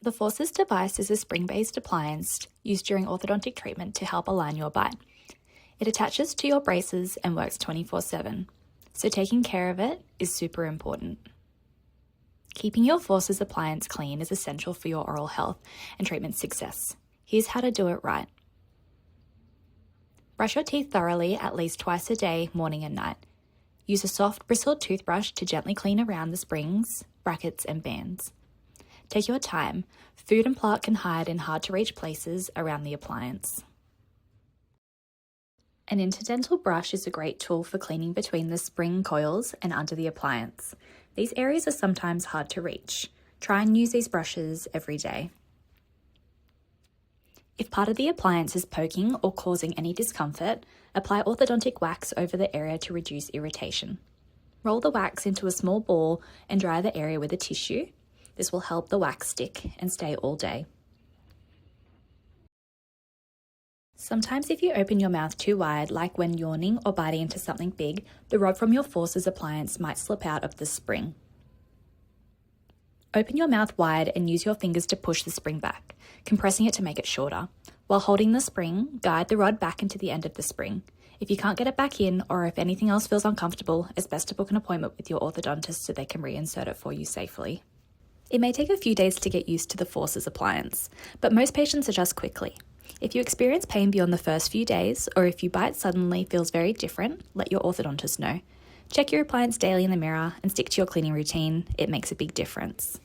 The Forsus device is a spring-based appliance used during orthodontic treatment to help align your bite. It attaches to your braces and works 24/7, so taking care of it is super important. Keeping your Forsus appliance clean is essential for your oral health and treatment success. Here's how to do it right. Brush your teeth thoroughly at least twice a day, morning and night. Use a soft bristled toothbrush to gently clean around the springs, brackets, and bands. Take your time. Food and plaque can hide in hard-to-reach places around the appliance. An interdental brush is a great tool for cleaning between the spring coils and under the appliance. These areas are sometimes hard to reach. Try and use these brushes every day. If part of the appliance is poking or causing any discomfort, apply orthodontic wax over the area to reduce irritation. Roll the wax into a small ball and dry the area with a tissue. This will help the wax stick and stay all day. Sometimes if you open your mouth too wide, like when yawning or biting into something big, the rod from your Forsus appliance might slip out of the spring. Open your mouth wide and use your fingers to push the spring back, compressing it to make it shorter. While holding the spring, guide the rod back into the end of the spring. If you can't get it back in, or if anything else feels uncomfortable, it's best to book an appointment with your orthodontist so they can reinsert it for you safely. It may take a few days to get used to the Forsus appliance, but most patients adjust quickly. If you experience pain beyond the first few days, or if you bite suddenly feels very different, let your orthodontist know. Check your appliance daily in the mirror and stick to your cleaning routine. It makes a big difference.